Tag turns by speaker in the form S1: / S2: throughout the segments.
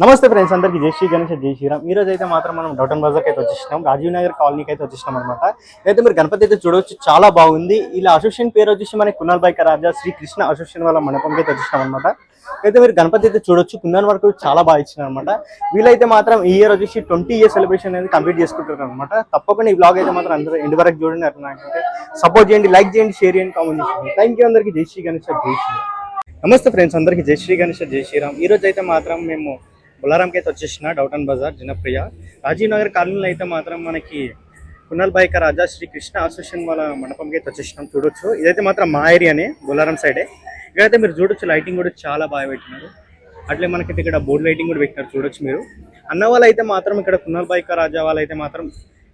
S1: నమస్తే ఫ్రెండ్స్, అందరికి జై శ్రీ గణేష్, జై శ్రీరామ్. ఈ రోజు అయితే మాత్రం మనం డౌటన్ బజార్కి అయితే వచ్చేసినాం, రాజీవ్ నగర్ కాలనీకి అయితే వచ్చేసినాం అనమాట. అయితే మీరు గణపతి అయితే చూడవచ్చు, చాలా బాగుంది. ఇలా అసోసియేషన్ పేరు వచ్చేసి మనకి కునాల్ బైక రాజా శ్రీ కృష్ణ అసోసియేషన్ వాళ్ళ మండపంకి అయితే వచ్చేసినాం అనమాట. అయితే మీరు గణపతి అయితే చూడొచ్చు, కుందన్ వరకు చాలా బాగా ఇచ్చినారు అనమాట. వీళ్ళైతే మాత్రం ఈ ఇయర్ వచ్చేసి 20 years సెలబ్రేషన్ అనేది కంప్లీట్ చేసుకుంటారు అనమాట. తప్పకుండా ఈ బ్లాగ్ అయితే మాత్రం అందరూ ఎండ్ వరకు చూడండి. అట్లా సపోర్ట్ చేయండి, లైక్ చేయండి, షేర్ చేయండి, కామెంట్ చేయండి. థ్యాంక్ యూ అందరికీ. జై శ్రీ గణేష్, జై శ్రీరామ్. నమస్తే ఫ్రెండ్స్, అందరికీ జై శ్రీ గణేష్, జై శ్రీరామ్. ఈ రోజు అయితే మాత్రం మేము బొల్లారంకి అయితే వచ్చేసిన డౌటన్ బజార్ జనప్రియ రాజీవ్ నగర్ కాలనీలో అయితే మాత్రం మనకి కునాల్ బైక రాజా శ్రీ కృష్ణ అసోసియేషన్ వాళ్ళ మండపంకి అయితే వచ్చేసినాం. చూడొచ్చు, ఇదైతే మాత్రం మా ఏరియానే, బొల్లారం సైడే. ఇక్కడైతే మీరు చూడొచ్చు, లైటింగ్ కూడా చాలా బాగా పెట్టినారు. అట్లే మనకైతే ఇక్కడ బోర్డు లైటింగ్ కూడా పెట్టినారు. చూడొచ్చు మీరు. అన్న వాళ్ళు అయితే మాత్రం ఇక్కడ కునాల్ బైక రాజా వాళ్ళు అయితే మాత్రం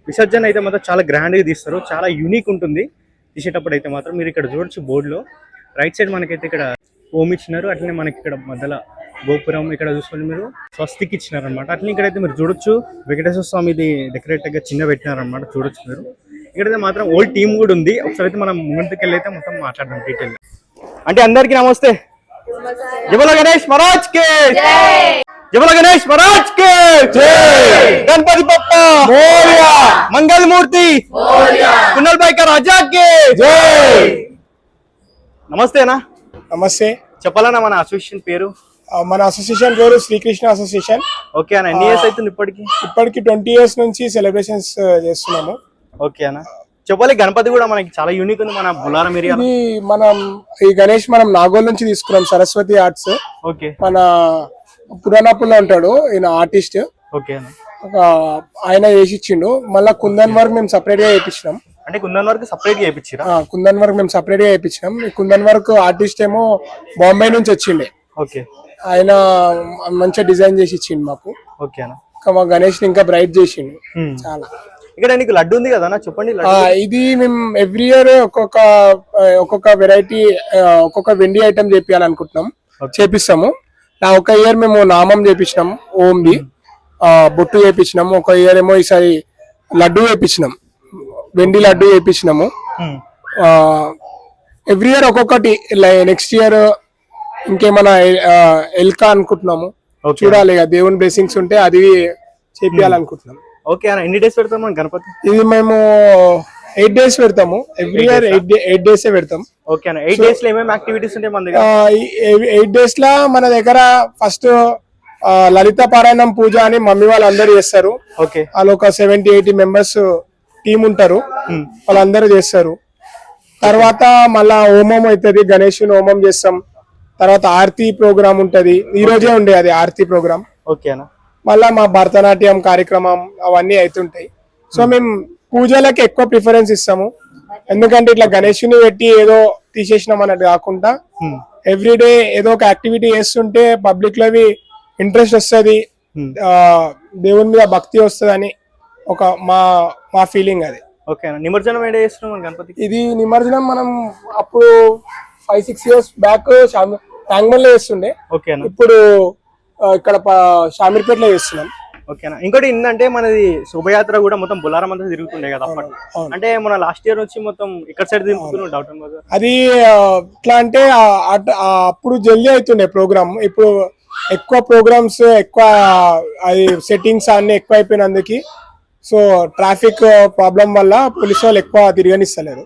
S1: విసర్జన అయితే మాత్రం చాలా గ్రాండ్గా తీస్తారు, చాలా యూనిక్ ఉంటుంది తీసేటప్పుడు. అయితే మాత్రం మీరు ఇక్కడ చూడొచ్చు, బోర్డులో రైట్ సైడ్ మనకైతే ఇక్కడ ఓం ఇచ్చినారు. అట్లనే మనకి ఇక్కడ మధ్యలో గోపురం, ఇక్కడ చూసుకొని మీరు స్వస్తికి ఇచ్చినారు అనమాట. అట్లనే ఇక్కడైతే మీరు చూడొచ్చు, వెంకటేశ్వర స్వామిది డెకరేట్గా చిన్న పెట్టినారనమాట. చూడొచ్చు మీరు. ఇక్కడైతే మాత్రం ఓల్డ్ టీమ్ కూడా ఉంది. ఒకసారి అయితే మనం ముందుకు వెళ్ళి అయితే మొత్తం మాట్లాడదాం డీటెయిల్. అంటే అందరికీ నమస్తే. జబల గణేష్ మహారాజ్ కే జబల గణేష్ మహారాజ్ కే గణపతి బప్ప మోరియా, మంగళమూర్తి కునాల్ బైక రాజా కే జై. నమస్తేనా.
S2: నమస్తే.
S1: చెప్పాలన్నా మన అసోసియేషన్ పేరు?
S2: మన అసోసియేషన్ పేరు శ్రీకృష్ణ అసోసియేషన్.
S1: ఓకే అన్న. ఎన్ని ఇయర్స్ అవుతుంది ఇప్పటికి?
S2: 20 years నుంచి సెలబ్రేషన్స్ చేస్తున్నాము.
S1: ఓకే అన్న. చెప్పాలి, గణపతి కూడా మనకి చాలా యూనిక్ ఉంది మన బొల్లారం ఏరియా.
S2: మనం ఈ గణేష్ మనం నాగోల్ నుంచి తీసుకున్నాం, సరస్వతి ఆర్ట్స్.
S1: ఓకే.
S2: మన పురాణాపుల్లో ఉంటాడు ఈయన ఆర్టిస్ట్.
S1: ఓకే అన్న.
S2: ఆయన వేసిచ్చిండు. మళ్ళీ కుందన్ వర్క్ మేము సపరేట్ గా వేయించినాం.
S1: అంటే కుందన్ వర్క్ సపరేట్ గా వేయించారా?
S2: కుందన్ వర్క్ మేము సపరేట్ గా వేయించినాం. కుందన్ వర్క్ ఆర్టిస్ట్ ఏమో బాంబే నుంచి వచ్చిండే.
S1: ఓకే.
S2: ఆయన మంచిగా డిజైన్ చేసి ఇచ్చిండు మాకు.
S1: ఓకే అన్న.
S2: మా గణేష్ ఇంకా బ్రైట్ చేసిండు చాలా.
S1: ఇక్కడ నీకు లడ్డు ఉంది కదా, చెప్పండి.
S2: ఇది మేము ఎవ్రీ ఇయర్ ఒక్కొక్క వెరైటీ, ఒక్కొక్క వెండి ఐటమ్ చేపియాలనుకుంటున్నాం, చేపిస్తాము. ఒక ఇయర్ మేము నామం చేపించినాం, ఓంది బొట్టు చేపించినాము. ఒక ఇయర్ ఏమో ఈసారి లడ్డు వేపించినాం, వెండి లడ్డు వేపించినాము. ఎవ్రీ ఇయర్ ఒక్కొక్కటి. నెక్స్ట్ ఇయర్ ఇంకేమైనా ఎల్కా అనుకుంటున్నాము, చూడాలి. దేవుని బ్లెస్సింగ్స్ ఉంటే అది చేపియాలనుకుంటున్నాం.
S1: ఓకే అన్న. ఎన్ని డేస్ పెడతాం మనం గణపతి?
S2: ఇది మేము 8 days పెడతాము. ఎవ్రీ ఇయర్ 8 days పెడతాం.
S1: ఓకే అన్న. 8 days లో ఏమేమి యాక్టివిటీస్ ఉంటాయి మన దగ్గర?
S2: 8 days లో మన దగ్గర ఫస్ట్ లలిత పారాయణం పూజ అని మమ్మీ వాళ్ళందరూ చేస్తారు.
S1: ఓకే.
S2: వాళ్ళు ఒక 70-80 members టీమ్ ఉంటారు, వాళ్ళందరూ చేస్తారు. తర్వాత మళ్ళా హోమం అవుతుంది, గణేషుని హోమం చేస్తాం. తర్వాత ఆరతి ప్రోగ్రామ్ ఉంటది, ఈ రోజే ఉండే అది ఆరతి ప్రోగ్రామ్.
S1: ఓకే అన్న.
S2: మళ్ళా మా భరతనాట్యం కార్యక్రమం అవన్నీ అవుతుంటాయి. సో మేము పూజలకి ఎక్కువ ప్రిఫరెన్స్ ఇస్తాము. ఎందుకంటే ఇట్లా గణేషుని పెట్టి ఏదో తీసేసినాం అన్నట్టు కాకుండా ఎవ్రీడే ఏదో ఒక యాక్టివిటీ చేస్తుంటే పబ్లిక్ లో ఇంట్రెస్ట్ వస్తుంది, దేవుని మీద భక్తి వస్తుంది అని ఒక మా ఫీలింగ్ అది.
S1: ఓకే అన్న. నిమజ్జనం ఏడా చేస్తున్నాం గణపతి? ఇది
S2: నిమజ్జనం మనం అప్పుడు 5-6 years బ్యాక్ ట్యాంగ్మన్ లో చేస్తుండే.
S1: ఓకే అన్న.
S2: ఇప్పుడు ఇక్కడ షామీర్పేటలో చేస్తున్నాం.
S1: ఓకేనా. ఇంకోటి ఏంటంటే మనది శోభయాత్ర కూడా మొత్తం బొల్లారం అంతా తిరుగుతుండే కదా అప్పట్లో. అంటే మన లాస్ట్ ఇయర్ నుంచి మొత్తం ఇక్కడ సైడ్ తిరుగుతున్నాం డౌటన్ బజార్.
S2: అది ఎట్లా అంటే అప్పుడు జల్దీ అవుతుండే ప్రోగ్రామ్. ఇప్పుడు ఎక్కువ ప్రోగ్రామ్స్, ఎక్కువ అది సెట్టింగ్స్ అన్ని ఎక్కువ అయిపోయినందుకు సో ట్రాఫిక్ ప్రాబ్లం వల్ల పోలీసు వాళ్ళు ఎక్కువ తిరగనిస్తలేరు.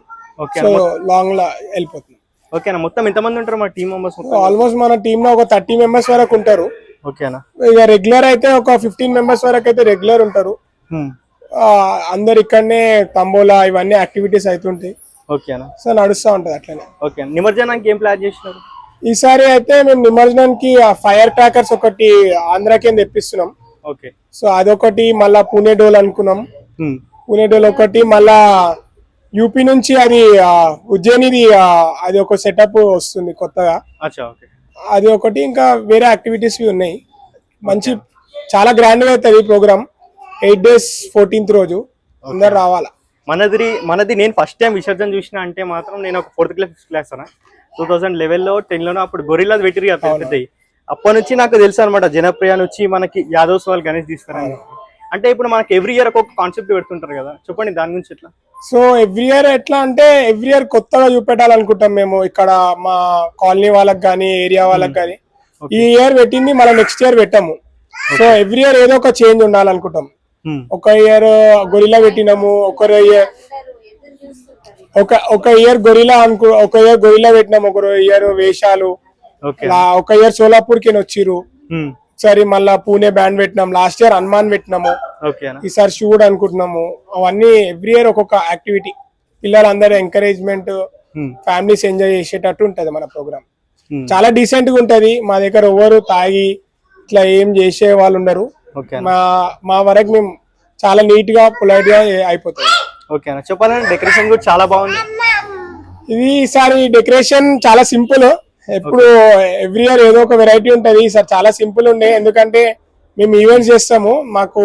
S2: సో లాంగ్ లా వెళ్ళిపోతుంది.
S1: ఓకేనా. మొత్తం ఎంతమంది ఉంటారు మన టీమ్ మెంబర్స్?
S2: ఆల్మోస్ట్ మన టీమ్ లో ఒక 30 members వరకు ఉంటారు.
S1: ఓకేనా.
S2: ఇక రెగ్యులర్ అయితే ఒక 15 members వరకు అయితే రెగ్యులర్ ఉంటారు. అందరు ఇక్కడనే తంబోలా ఇవన్నీ యాక్టివిటీస్ అవుతుంటాయి.
S1: ఓకేనా.
S2: సో నడుస్తూ ఉంటది అట్లనే.
S1: ఓకే. నిమజ్జనానికి ఏం ప్లాన్ చేసినారు?
S2: ఈసారి అయితే మేము నిమజ్జనానికి ఫైర్ క్రాకర్స్ ఒకటి ఆంధ్రాకి తెప్పిస్తున్నాం.
S1: ఓకే. సో
S2: అదొకటి, మళ్ళా పూణే డోల్ అనుకున్నాం. పూణే డోల్ ఒకటి, మళ్ళా యూపీ నుంచి అది ఉజ్జయినిది అది ఒక సెటప్ వస్తుంది కొత్తగా, అది ఒకటి. ఇంకా వేరే యాక్టివిటీస్ ఉన్నాయి. మంచి చాలా గ్రాండ్ గా అవుతుంది ప్రోగ్రామ్. 8 days 14th రోజు అందరు రావాలా.
S1: మనది నేను ఫస్ట్ టైం విసర్జన చూసిన అంటే మాత్రం నేను ఒక 4th class 5th class 2011లో 10లో అప్పుడు గొరిల్లా పెట్టిరు కదా. అప్పటి నుంచి నాకు తెలుసు అనమాట, జనప్రియ నుంచి మనకి యాదవ్స్ వాళ్ళు గణేష్ తీసుకురాని. అంటే ఇప్పుడు మనకి ఎవ్రీ ఇయర్ ఒక్కొక్క కాన్సెప్ట్ పెడుతుంటారు కదా, చెప్పండి దాని గురించి ఎట్లా?
S2: సో ఎవ్రీ ఇయర్ ఎట్లా అంటే ఎవ్రీ ఇయర్ కొత్తగా చూపెట్టాలనుకుంటాం మేము ఇక్కడ మా కాలనీ వాళ్ళకి కానీ ఏరియా వాళ్ళకి కానీ. ఈ ఇయర్ పెట్టింది మళ్ళీ నెక్స్ట్ ఇయర్ పెట్టాము. సో ఎవ్రీ ఇయర్ ఏదో ఒక చేంజ్ ఉండాలనుకుంటాం. ఒక ఇయర్ గొరిలా పెట్టినాము, ఒక ఇయర్ గొరిలా పెట్టినాము, ఒక ఇయర్ వేషాలు, ఒక ఇయర్ సోలాపూర్ కి వచ్చిర్రు, ఒకసారి మళ్ళా పూణే బ్యాండ్ పెట్టినాం, లాస్ట్ ఇయర్ హనుమాన్ పెట్టినాము, ఈసారి శివుడు అనుకుంటున్నాము. అవన్నీ ఎవ్రీ ఇయర్ ఒక్కొక్క యాక్టివిటీ, పిల్లలందరూ ఎంకరేజ్మెంట్, ఫ్యామిలీస్ ఎంజాయ్ చేసేటట్టు ఉంటది మన ప్రోగ్రామ్. చాలా డీసెంట్ గా ఉంటది. మా దగ్గర ఎవరు తాగి ఇట్లా ఏం చేసే వాళ్ళు ఉండరు. మా వరకు మేము చాలా నీట్ గా పొలైట్ గా అయిపోతుంది.
S1: ఓకే అన్న, చెప్పాలంటే డెకరేషన్ కూడా చాలా బాగుంది.
S2: ఇది ఈసారి డెకరేషన్ చాలా సింపుల్. ఎప్పుడు ఎవ్రీ ఇయర్ ఏదో ఒక వెరైటీ ఉంటది. ఈసారి చాలా సింపుల్ ఉండే, ఎందుకంటే మేము ఈవెంట్స్ చేస్తాము, మాకు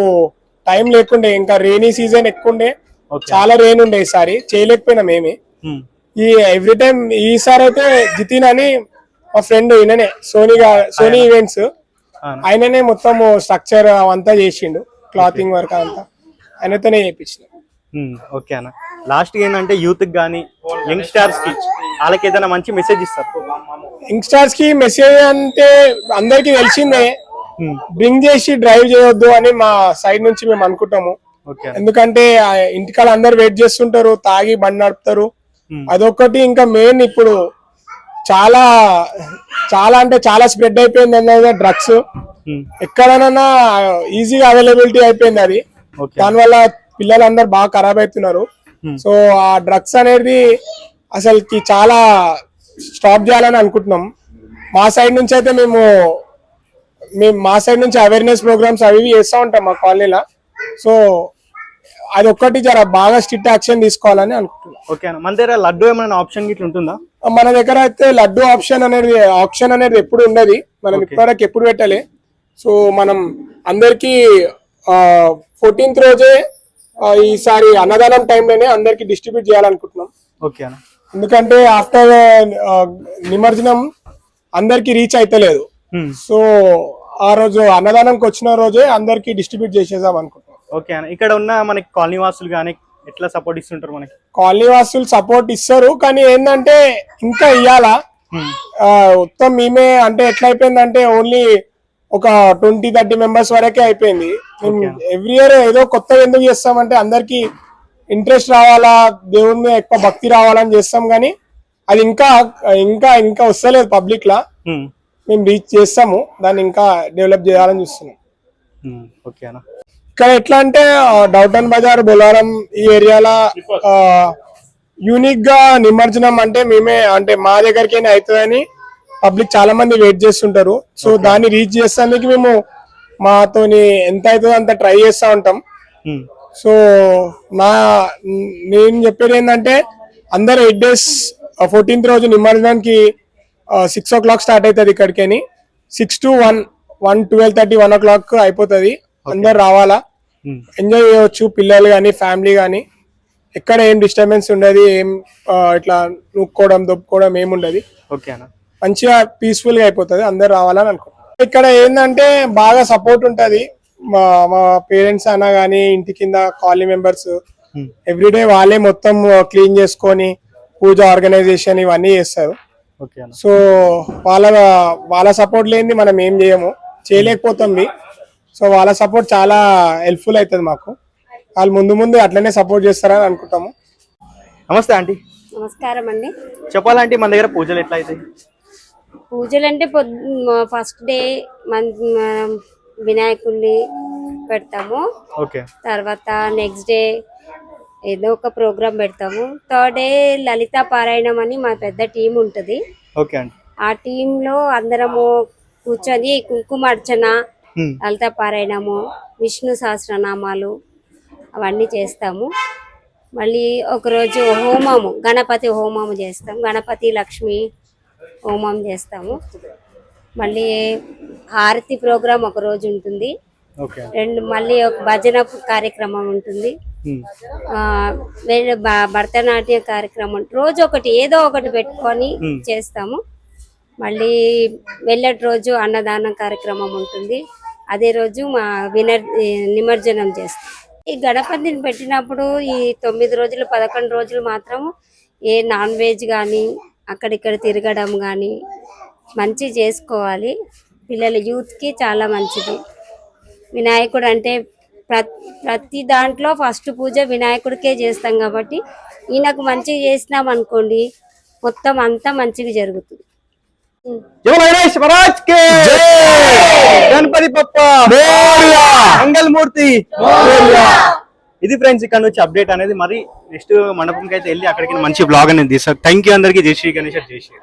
S2: టైం లేకుండే, ఇంకా రెయినీ సీజన్ ఎక్కువ ఉండే, చాలా రెయిన్ ఉండే, ఈసారి చేయలేకపోయినాం ఏమి. ఈ ఎవ్రీ టైం ఈసారి అయితే జితిన్ అని మా ఫ్రెండ్ ఈయననే, సోనీ ఈవెంట్స్, ఆయననే మొత్తం స్ట్రక్చర్ అవంతా చేసిండు, క్లాతింగ్ వర్క్ అంతా ఆయనతోనే చేయించిన.
S1: ఓకే అన్న, లాస్ట్ ఏంటంటే యూత్ గానీ యంగ్ స్టార్స్ కి వాళ్ళకి ఏదైనా మంచి మెసేజ్ ఇస్తారు?
S2: యంగ్ స్టార్స్ కి మెసేజ్ అంటే అందరికి తెలిసిందే, డ్రింక్ చేసి డ్రైవ్ చేయొద్దు అని మా సైడ్ నుంచి మేము అనుకుంటాము. ఎందుకంటే ఇంటికాల అందరు వెయిట్ చేస్తుంటారు, తాగి బండి నడుపుతారు, అదొకటి. ఇంకా మెయిన్ ఇప్పుడు చాలా చాలా అంటే చాలా స్ప్రెడ్ అయిపోయింది అన్నది డ్రగ్స్, ఎక్కడైనా ఈజీగా అవైలబిలిటీ అయిపోయింది అది. దానివల్ల పిల్లలందరూ బాగా ఖరాబ్ అవుతున్నారు. సో ఆ డ్రగ్స్ అనేది అసలుకి చాలా స్టాప్ చేయాలని అనుకుంటున్నాం. మా సైడ్ నుంచి అయితే మేము మా సైడ్ నుంచి అవేర్నెస్ ప్రోగ్రామ్స్ అవి చేస్తూ ఉంటాం మా కాలనీలో. సో అది ఒక్కటి జర బాగా స్ట్రిక్ట్ యాక్షన్ తీసుకోవాలని అనుకుంటున్నాం.
S1: ఓకే అన్న, మన దగ్గర లడ్డు ఏమైనా ఆప్షన్ గిట్ల ఉంటుందా?
S2: మన దగ్గర అయితే లడ్డు ఆప్షన్ అనేది ఎప్పుడు ఉండదు, మనం ఇప్పటివరకు ఎప్పుడు పెట్టాలి. సో మనం అందరికి 14th రోజే ఈసారి అన్నదానం టైంలోనే అందరికి డిస్ట్రిబ్యూట్ చేయాలనుకుంటున్నాం.
S1: ఓకే అన్న,
S2: ఎందుకంటే ఆఫ్టర్ నిమజ్జనం అందరికి రీచ్ అయితలేదు. సో ఆ రోజు అన్నదానంకి వచ్చిన రోజే అందరికి డిస్ట్రిబ్యూట్ చేసేద్దాం అనుకుంటున్నాం.
S1: ఓకే అన్న, ఇక్కడ ఉన్న మనకి కాలనీ వాసులు కానీ ఎట్లా సపోర్ట్ ఇస్తుంటారు? మనకి
S2: కాలనీ వాసులు సపోర్ట్ ఇస్తారు, కానీ ఏంటంటే ఇంకా ఇయ్యాలా మొత్తం మేమే అంటే ఎట్లా అయిపోయిందంటే ఓన్లీ ఒక 20-30 మెంబర్స్ వరకే అయిపోయింది. ఎవ్రీ ఇయర్ ఏదో కొత్తగా ఎందుకు చేస్తామంటే అందరికి ఇంట్రెస్ట్ రావాలా, దేవుని మీద ఎక్కువ భక్తి రావాలని చేస్తాం, కానీ అది ఇంకా ఇంకా ఇంకా వస్తలేదు పబ్లిక్ లా. మేము రీచ్ చేస్తాము, దాన్ని ఇంకా డెవలప్ చేయాలని చూస్తున్నాం.
S1: ఓకే అన్న,
S2: ఇక్కడ ఎట్లా అంటే డౌటన్ బజార్, బొలారం ఈ ఏరియాలో యూనిక్ గా నిమజ్జనం అంటే మేమే అంటే మా దగ్గరికైనా అవుతుందని పబ్లిక్ చాలా మంది వెయిట్ చేస్తుంటారు. సో దాన్ని రీచ్ చేసేందుకు మేము మాతోని ఎంత అవుతుందో అంత ట్రై చేస్తూ ఉంటాం. సో నేను చెప్పేది ఏంటంటే అందరు 8 days 14th రోజు నిమజ్జనానికి 6 o'clock స్టార్ట్ అవుతుంది ఇక్కడికి, 6 to 1, 12:30, 1 o'clock అయిపోతుంది. అందరు రావాలా, ఎంజాయ్ చేయవచ్చు, పిల్లలు కానీ ఫ్యామిలీ కానీ. ఎక్కడ ఏం డిస్టర్బెన్స్ ఉండదు, ఏం ఇట్లా నూక్కోవడం దొప్పుకోవడం ఏముండదు.
S1: ఓకే అన్న,
S2: మంచిగా పీస్ఫుల్ గా అయిపోతుంది. అందరు రావాలని అనుకుంటున్నాం. ఇక్కడ ఏంటంటే బాగా సపోర్ట్ ఉంటది. మా పేరెంట్స్ అన్నా గానీ, ఇంటి కింద కాలనీ మెంబర్స్ ఎవ్రీడే వాళ్ళే మొత్తం క్లీన్ చేసుకొని పూజ ఆర్గనైజేషన్ ఇవన్నీ చేస్తారు. సో వాళ్ళ సపోర్ట్ లేనిది మనం ఏం చేయలేకపోతాం. సో వాళ్ళ సపోర్ట్ చాలా హెల్ప్ఫుల్ అవుతుంది మాకు. వాళ్ళు ముందు అట్లనే సపోర్ట్ చేస్తారని అనుకుంటాము.
S1: నమస్తే ఆంటీ.
S3: నమస్కారం అండి.
S1: చెప్పాలంటే మన దగ్గర పూజలు ఎట్లా అవుతాయి?
S3: పూజలు అంటే ఫస్ట్ డే వినాయకుడిని పెడతాము. తర్వాత నెక్స్ట్ డే ఏదో ఒక ప్రోగ్రామ్ పెడతాము. థర్డ్ డే లలిత పారాయణం అని మా పెద్ద టీం ఉంటుంది. ఆ టీంలో అందరము కూర్చొని కుంకుమార్చన, లలిత పారాయణము, విష్ణు సహస్రనామాలు అవన్నీ చేస్తాము. మళ్ళీ ఒకరోజు హోమము, గణపతి హోమము చేస్తాం. గణపతి లక్ష్మి హోమం చేస్తాము. మళ్ళీ హారతి ప్రోగ్రామ్ ఒక రోజు ఉంటుంది. మళ్ళీ ఒక భజన కార్యక్రమం ఉంటుంది. భరతనాట్య కార్యక్రమం రోజు ఒకటి ఏదో ఒకటి పెట్టుకొని చేస్తాము. మళ్ళీ వెళ్ళటి రోజు అన్నదానం కార్యక్రమం ఉంటుంది. అదే రోజు మా నిమజ్జనం చేస్తాం. ఈ గణపతిని పెట్టినప్పుడు ఈ 9 రోజులు 11 రోజులు మాత్రం ఏ నాన్ వెజ్ కానీ అక్కడిక్కడ తిరగడం కానీ మంచి చేసుకోవాలి. పిల్లల యూత్కి చాలా మంచిది. వినాయకుడు అంటే ప్రతి దాంట్లో ఫస్ట్ పూజ వినాయకుడికే చేస్తాం కాబట్టి ఈయనకు మంచిగా చేసినాం అనుకోండి మొత్తం అంతా మంచిగా జరుగుతుంది.
S1: జై గణేష్ మహారాజ్ కి గణపతి బప్ప మంగళమూర్తి. ఇది ఫ్రెండ్స్ ఇక్కడ నుంచి అప్డేట్ అనేది. మరి నెక్స్ట్ మండపంకి అయితే వెళ్ళి అక్కడికి మంచి బ్లాగ్ అనేది తీస్తారు. థ్యాంక్ యూ అందరికీ. జై శ్రీ గణేష్, జై శ్రీ.